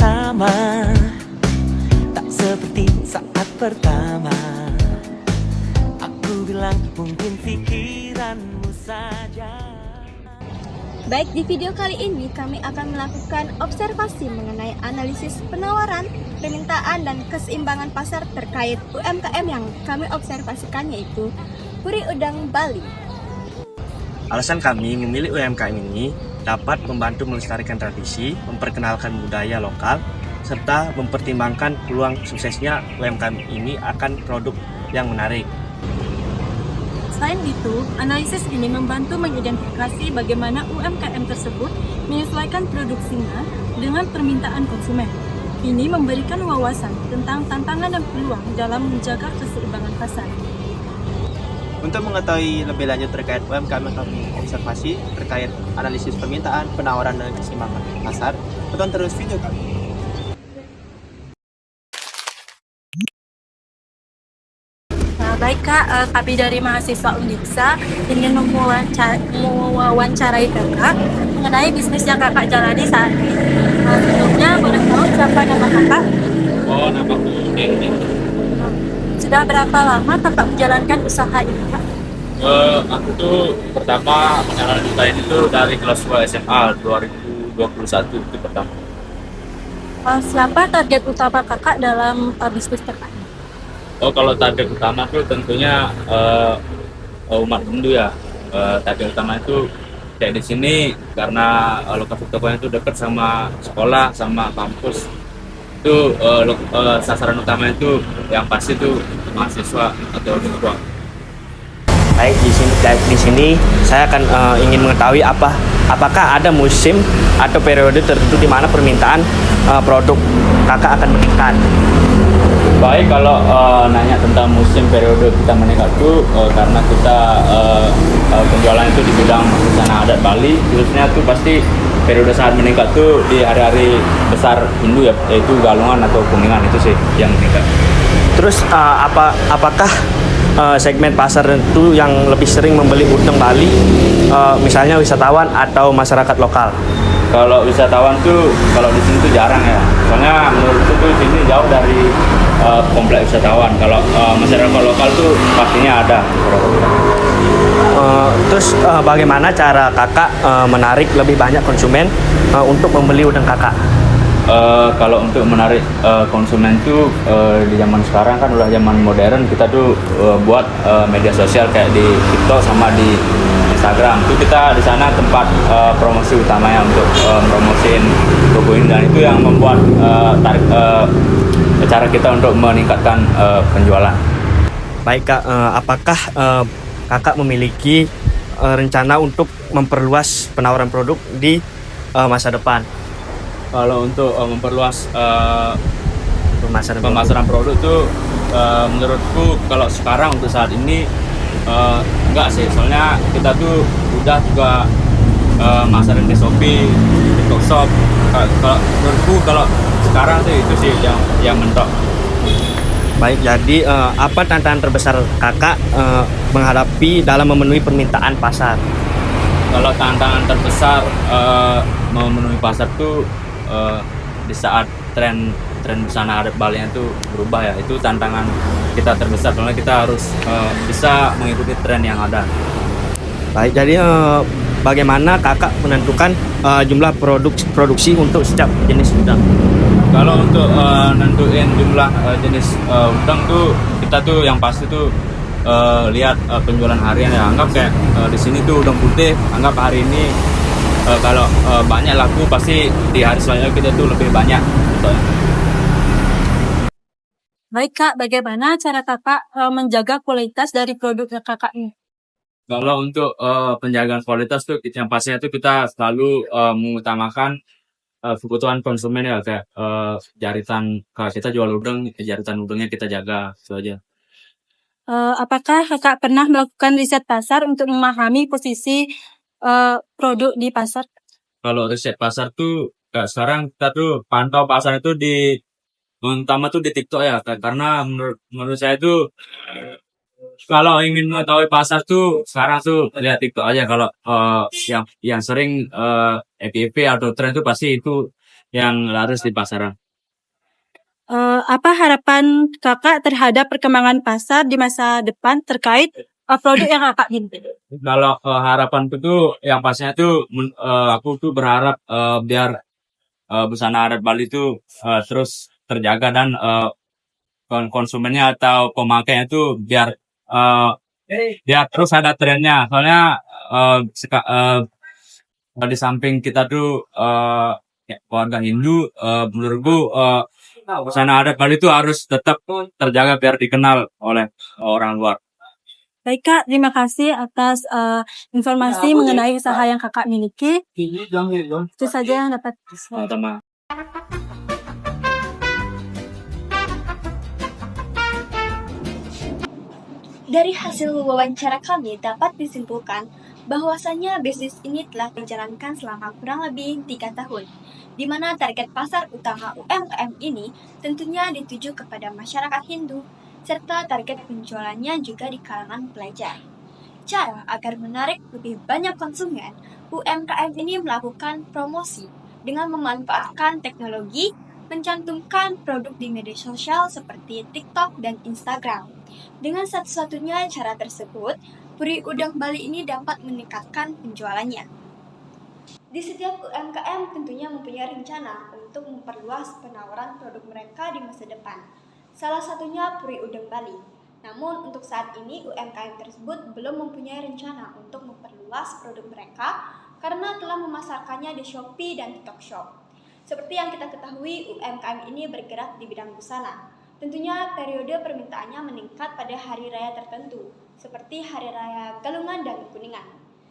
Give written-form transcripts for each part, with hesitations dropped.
bersama, tak seperti saat pertama. Aku bilang mungkin pikiranmu saja. Baik, di video kali ini kami akan melakukan observasi mengenai analisis penawaran, permintaan, dan keseimbangan pasar terkait UMKM yang kami observasikan, yaitu Puri Udang Bali. Alasan kami memilih UMKM ini dapat membantu melestarikan tradisi, memperkenalkan budaya lokal, serta mempertimbangkan peluang suksesnya UMKM ini akan produk yang menarik. Selain itu, analisis ini membantu mengidentifikasi bagaimana UMKM tersebut menyesuaikan produksinya dengan permintaan konsumen. Ini memberikan wawasan tentang tantangan dan peluang dalam menjaga keseimbangan pasar. Untuk mengetahui lebih lanjut terkait UMKM yang kami observasi terkait analisis permintaan, penawaran, dan keseimbangan pasar, tonton terus video kami. Baik Kak, kami dari mahasiswa Undiksa ingin mewawancarai Kakak mengenai bisnis yang Kakak jalani saat ini. Sebelumnya boleh tahu siapa nama Kakak? Oh, nama aku Denny. Sudah berapa lama Kakak menjalankan usaha ini Kak? Aku tuh pertama menjalankan usaha ini tuh dari kelas 2 SMA 2021 itu pertama. Siapa target utama Kakak dalam bisnis Kakak? Oh, kalau target utama tuh tentunya umat Hindu ya. Target utama itu kayak di sini karena lokasi tokonya itu dekat sama sekolah sama kampus. Itu sasaran utama itu yang pasti itu mahasiswa atau siswa. Baik, di sini saya akan ingin mengetahui apakah ada musim atau periode tertentu di mana permintaan produk kakak akan meningkat. Baik, kalau nanya tentang musim periode kita meningkat itu karena kita penjualan itu di bidang busana adat Bali, khususnya tuh pasti periode saat meningkat tuh di hari-hari besar Hindu ya, yaitu Galungan atau Kuningan, itu sih yang meningkat. Terus apakah segmen pasar itu yang lebih sering membeli udang Bali, misalnya wisatawan atau masyarakat lokal? Kalau wisatawan tuh kalau di sini tuh jarang ya, soalnya menurutku tuh sini jauh dari kompleks wisatawan. Kalau masyarakat lokal tuh pastinya ada. Terus bagaimana cara kakak menarik lebih banyak konsumen untuk membeli udang kakak? Kalau untuk menarik konsumen tuh di zaman sekarang kan udah zaman modern, kita tuh buat media sosial kayak di TikTok sama di Instagram. Itu kita di sana tempat promosi utamanya untuk promosiin toko ini, dan itu yang membuat cara kita untuk meningkatkan penjualan. Baik kak, apakah kakak memiliki rencana untuk memperluas penawaran produk di masa depan? Kalau untuk memperluas Pemasaran pemasaran produk tuh menurutku kalau sekarang untuk saat ini enggak sih, soalnya kita tuh udah juga masarin di Shopee, TikTok Shop. Kalau menurutku kalau sekarang tuh itu sih yang mentok. Baik, jadi apa tantangan terbesar kakak menghadapi dalam memenuhi permintaan pasar? Kalau tantangan terbesar memenuhi pasar tuh di saat tren busana adat Bali itu berubah ya, itu tantangan kita terbesar, soalnya kita harus bisa mengikuti tren yang ada. Baik, jadi bagaimana kakak menentukan jumlah produksi untuk setiap jenis udang? Kalau untuk nentuin jumlah jenis udang tuh kita tuh yang pasti tuh lihat penjualan harian ya. Anggap kayak di sini tuh udang putih, anggap hari ini kalau banyak laku pasti di hari selanjutnya kita tuh lebih banyak. Baik Kak, bagaimana cara Kakak menjaga kualitas dari produk Kakak ini? Kalau untuk penjagaan kualitas tuh yang pastinya tuh kita selalu mengutamakan kebutuhan konsumen ya, kayak jaritan, kalau kita jual udang, jaritan udangnya kita jaga, itu aja. Apakah Kakak pernah melakukan riset pasar untuk memahami posisi produk di pasar? Kalau riset pasar tuh sekarang kita tuh pantau pasar itu terutama tuh di TikTok ya, karena menurut saya tuh kalau ingin mengetahui pasar tuh sekarang tuh lihat TikTok aja. Kalau yang sering FYP atau tren tuh pasti itu yang laris di pasaran. Apa harapan kakak terhadap perkembangan pasar di masa depan terkait produk yang kakak binti? Kalau harapanku tuh yang pastinya tuh aku tuh berharap biar busana adat Bali tuh terus terjaga dan konsumennya atau pemakainya tuh biar terus ada trennya. Soalnya di samping kita tuh keluarga Hindu, menurutku busana adat Bali itu harus tetap terjaga biar dikenal oleh orang luar. Baik Kak, terima kasih atas informasi mengenai usaha yang kakak miliki. Itu saja yang dapat saya. Sama-sama. Dari hasil wawancara kami dapat disimpulkan bahwasannya bisnis ini telah dijalankan selama kurang lebih 3 tahun, di mana target pasar utama UMKM ini tentunya dituju kepada masyarakat Hindu, serta target penjualannya juga di kalangan pelajar. Cara agar menarik lebih banyak konsumen, UMKM ini melakukan promosi dengan memanfaatkan teknologi, mencantumkan produk di media sosial seperti TikTok dan Instagram. Dengan satu-satunya cara tersebut, Puri Udang Bali ini dapat meningkatkan penjualannya. Di setiap UMKM tentunya mempunyai rencana untuk memperluas penawaran produk mereka di masa depan. Salah satunya Puri Udang Bali. Namun untuk saat ini UMKM tersebut belum mempunyai rencana untuk memperluas produk mereka karena telah memasarkannya di Shopee dan TikTok Shop. Seperti yang kita ketahui, UMKM ini bergerak di bidang busana. Tentunya periode permintaannya meningkat pada hari raya tertentu, seperti Hari Raya Galungan dan Kuningan.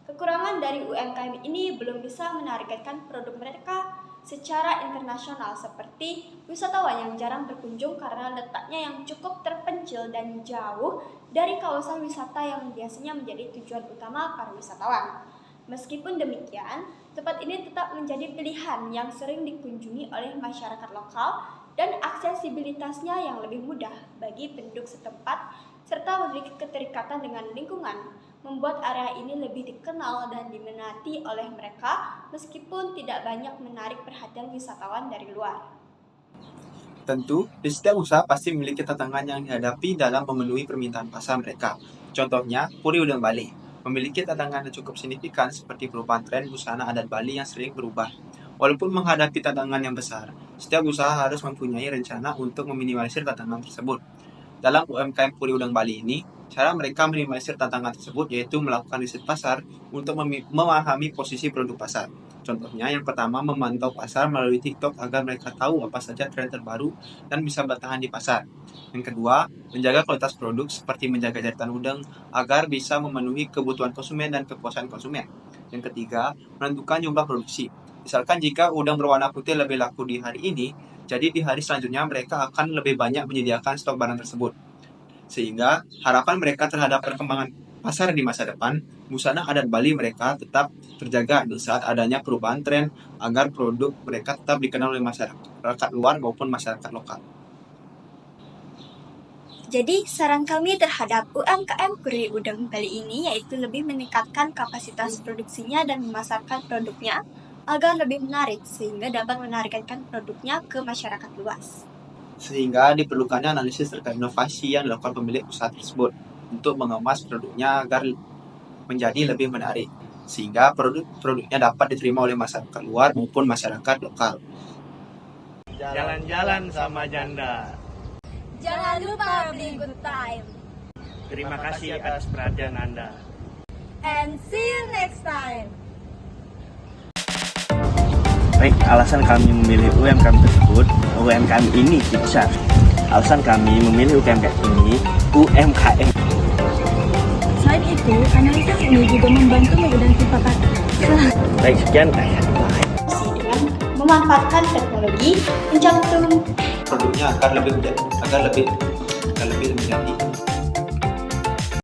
Kekurangan dari UMKM ini belum bisa menargetkan produk mereka secara internasional, seperti wisatawan yang jarang berkunjung karena letaknya yang cukup terpencil dan jauh dari kawasan wisata yang biasanya menjadi tujuan utama para wisatawan. Meskipun demikian, tempat ini tetap menjadi pilihan yang sering dikunjungi oleh masyarakat lokal dan aksesibilitasnya yang lebih mudah bagi penduduk setempat serta memiliki keterikatan dengan lingkungan, membuat area ini lebih dikenal dan diminati oleh mereka meskipun tidak banyak menarik perhatian wisatawan dari luar. Tentu, di setiap usaha pasti memiliki tantangan yang dihadapi dalam memenuhi permintaan pasar mereka. Contohnya, Puri Udang Bali memiliki tantangan yang cukup signifikan seperti perubahan tren busana adat Bali yang sering berubah. Walaupun menghadapi tantangan yang besar, setiap usaha harus mempunyai rencana untuk meminimalisir tantangan tersebut. Dalam UMKM Puri Udang Bali ini, cara mereka meminimalisir tantangan tersebut yaitu melakukan riset pasar untuk memahami posisi produk pasar. Contohnya, yang pertama memantau pasar melalui TikTok agar mereka tahu apa saja tren terbaru dan bisa bertahan di pasar. Yang kedua, menjaga kualitas produk seperti menjaga jahitan udang agar bisa memenuhi kebutuhan konsumen dan kepuasan konsumen. Yang ketiga, menentukan jumlah produksi. Misalkan jika udang berwarna putih lebih laku di hari ini, jadi di hari selanjutnya mereka akan lebih banyak menyediakan stok barang tersebut. Sehingga harapan mereka terhadap perkembangan pasar di masa depan, busana adat Bali mereka tetap terjaga di saat adanya perubahan tren agar produk mereka tetap dikenal oleh masyarakat luar maupun masyarakat lokal. Jadi, saran kami terhadap UMKM Puri Udang Bali ini yaitu lebih meningkatkan kapasitas produksinya dan memasarkan produknya agar lebih menarik sehingga dapat menargetkan produknya ke masyarakat luas. Sehingga diperlukannya analisis terkait inovasi yang dilakukan pemilik usaha tersebut untuk mengemas produknya agar menjadi lebih menarik, sehingga produknya dapat diterima oleh masyarakat luar maupun masyarakat lokal. Jalan-jalan sama janda. Jangan lupa beli good time. Terima kasih atas perhatian Anda. And see you next time. Baik, alasan kami memilih UMKM tersebut, UMKM ini besar. Alasan kami memilih UMKM ini, UMKM. Selain itu, analisis ini juga membantu mengidentifikasi. Baik, sekian. Dengan memanfaatkan teknologi, mencantum Produknya agar lebih menjadi